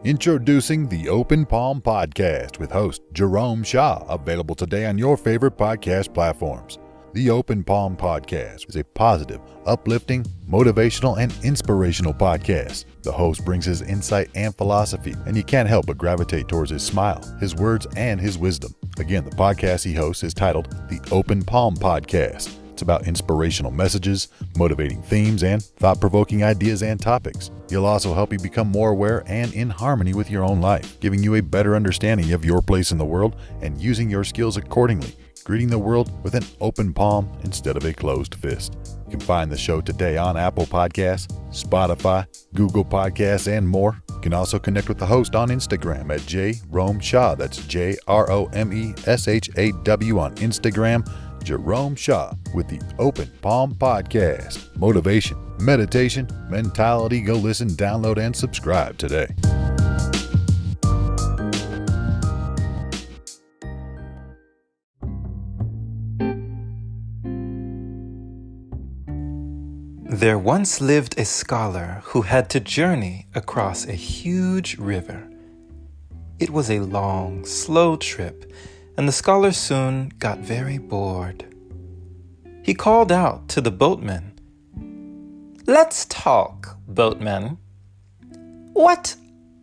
Introducing the Open Palm Podcast with host Jerome Shaw, available today on your favorite podcast platforms. The Open Palm Podcast is a positive, uplifting, motivational, and inspirational podcast. The host brings his insight and philosophy, and you can't help but gravitate towards his smile, his words, and his wisdom. Again, the podcast he hosts is titled the Open Palm Podcast. It's about inspirational messages, motivating themes, and thought-provoking ideas and topics. He'll also help you become more aware and in harmony with your own life, giving you a better understanding of your place in the world and using your skills accordingly, greeting the world with an open palm instead of a closed fist. You can find the show today on Apple Podcasts, Spotify, Google Podcasts, and more. You can also connect with the host on Instagram at Jerome Shaw. That's JROMESHAW on Instagram. Jerome Shaw with the Open Palm Podcast. Motivation, meditation, mentality. Go listen, download, and subscribe today. There once lived a scholar who had to journey across a huge river. It was a long, slow trip, and the scholar soon got very bored. He called out to the boatman. "Let's talk, boatman. What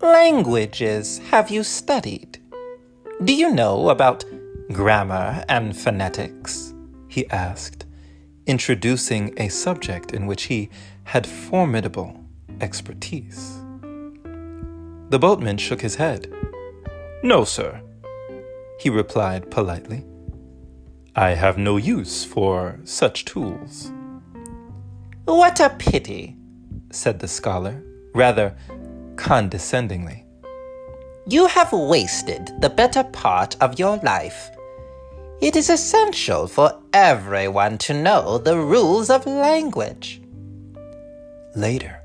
languages have you studied? Do you know about grammar and phonetics?" he asked, introducing a subject in which he had formidable expertise. The boatman shook his head. "No, sir," he replied politely. "I have no use for such tools." "What a pity," said the scholar, rather condescendingly. "You have wasted the better part of your life. It is essential for everyone to know the rules of language." Later,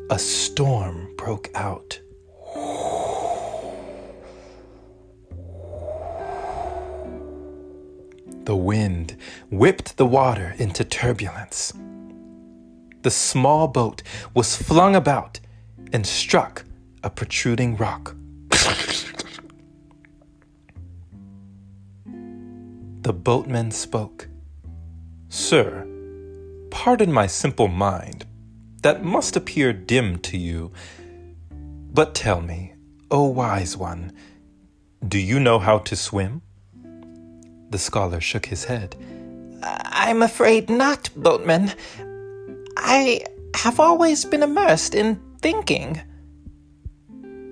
a storm broke out. The wind whipped the water into turbulence. The small boat was flung about and struck a protruding rock. The boatman spoke. "Sir, pardon my simple mind. That must appear dim to you. But tell me, O wise one, do you know how to swim?" The scholar shook his head. "I'm afraid not, boatman. I have always been immersed in thinking."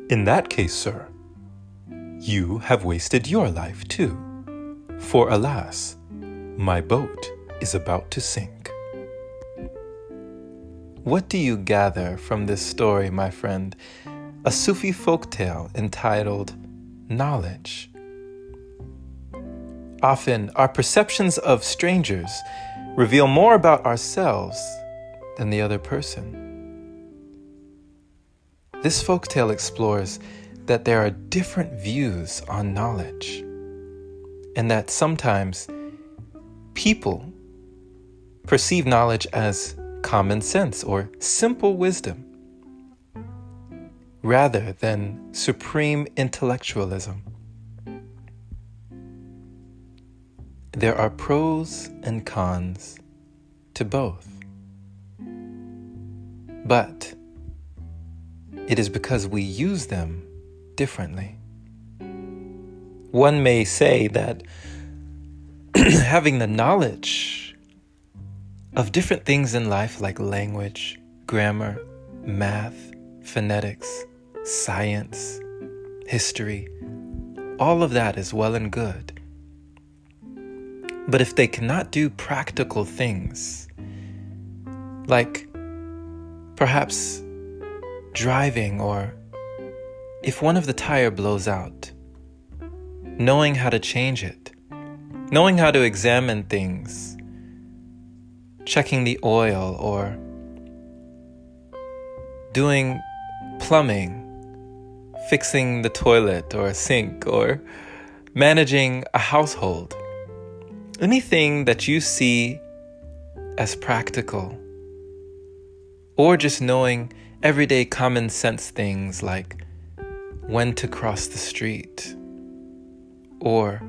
"In that case, sir, you have wasted your life too. For alas, my boat is about to sink." What do you gather from this story, my friend? A Sufi folktale entitled Knowledge. Often, our perceptions of strangers reveal more about ourselves than the other person. This folktale explores that there are different views on knowledge, and that sometimes people perceive knowledge as common sense or simple wisdom, rather than supreme intellectualism. There are pros and cons to both. But it is because we use them differently. One may say that having the knowledge of different things in life like language, grammar, math, phonetics, science, history, all of that is well and good. But if they cannot do practical things, like perhaps driving, or if one of the tire blows out, knowing how to change it, knowing how to examine things, checking the oil, or doing plumbing, fixing the toilet or a sink, or managing a household, anything that you see as practical, or just knowing everyday common sense things like when to cross the street, or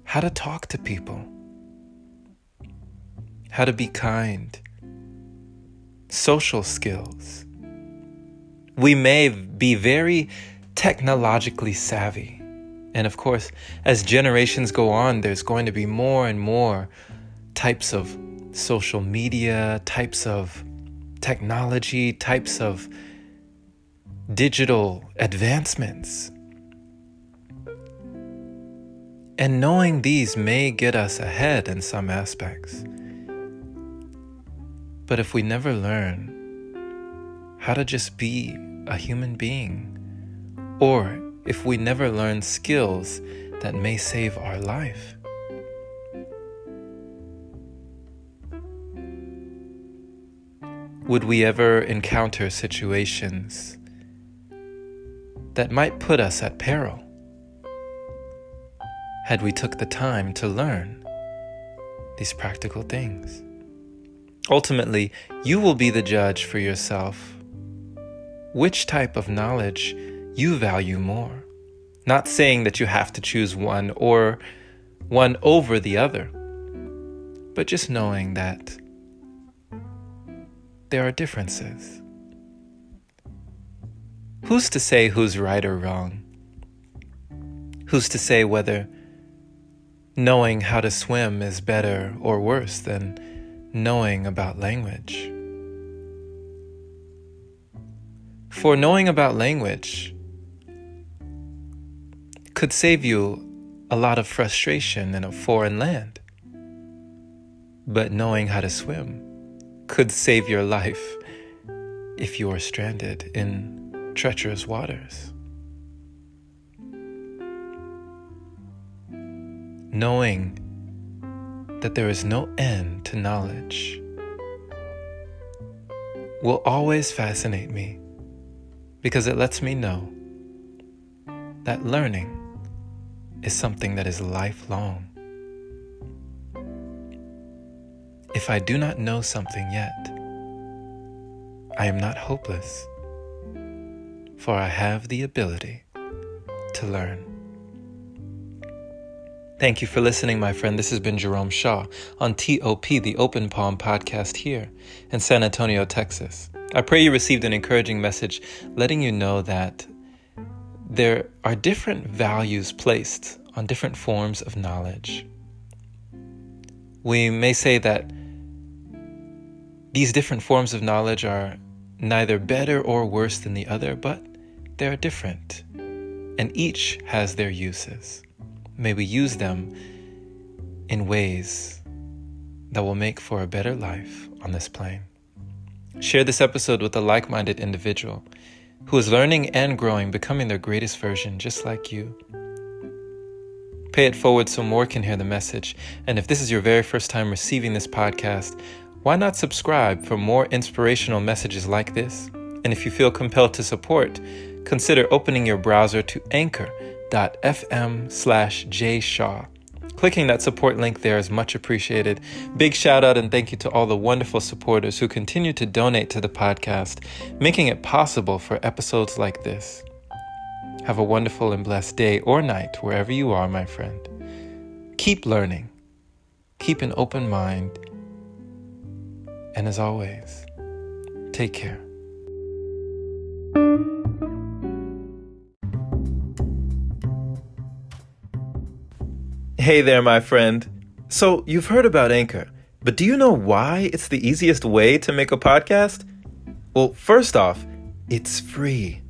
how to talk to people, how to be kind, social skills. We may be very technologically savvy. And of course, as generations go on, there's going to be more and more types of social media, types of technology, types of digital advancements. And knowing these may get us ahead in some aspects. But if we never learn how to just be a human being, or if we never learn skills that may save our life, would we ever encounter situations that might put us at peril had we took the time to learn these practical things? Ultimately, you will be the judge for yourself which type of knowledge you value more. Not saying that you have to choose one or one over the other, but just knowing that there are differences. Who's to say who's right or wrong? Who's to say whether knowing how to swim is better or worse than knowing about language? For knowing about language could save you a lot of frustration in a foreign land. But knowing how to swim could save your life if you are stranded in treacherous waters. Knowing that there is no end to knowledge will always fascinate me, because it lets me know that learning is something that is lifelong. If I do not know something yet, I am not hopeless, for I have the ability to learn. Thank you for listening, my friend. This has been Jerome Shaw on TOP, the Open Palm Podcast here in San Antonio, Texas. I pray you received an encouraging message letting you know that there are different values placed on different forms of knowledge. We may say that these different forms of knowledge are neither better or worse than the other, but they are different, and each has their uses. May we use them in ways that will make for a better life on this plane. Share this episode with a like-minded individual who is learning and growing, becoming their greatest version, just like you. Pay it forward so more can hear the message. And if this is your very first time receiving this podcast, why not subscribe for more inspirational messages like this? And if you feel compelled to support, consider opening your browser to anchor.fm/jshaw. Clicking that support link there is much appreciated. Big shout out and thank you to all the wonderful supporters who continue to donate to the podcast, making it possible for episodes like this. Have a wonderful and blessed day or night wherever you are, my friend. Keep learning. Keep an open mind. And as always, take care. Hey there, my friend. So you've heard about Anchor, but do you know why it's the easiest way to make a podcast? Well, first off, it's free.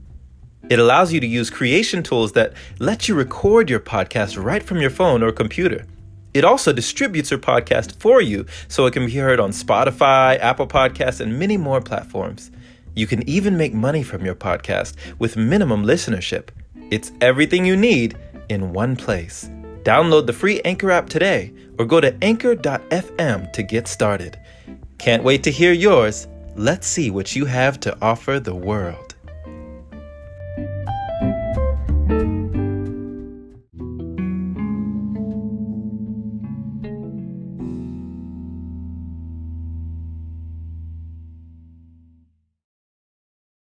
It allows you to use creation tools that let you record your podcast right from your phone or computer. It also distributes your podcast for you so it can be heard on Spotify, Apple Podcasts, and many more platforms. You can even make money from your podcast with minimum listenership. It's everything you need in one place. Download the free Anchor app today or go to anchor.fm to get started. Can't wait to hear yours. Let's see what you have to offer the world.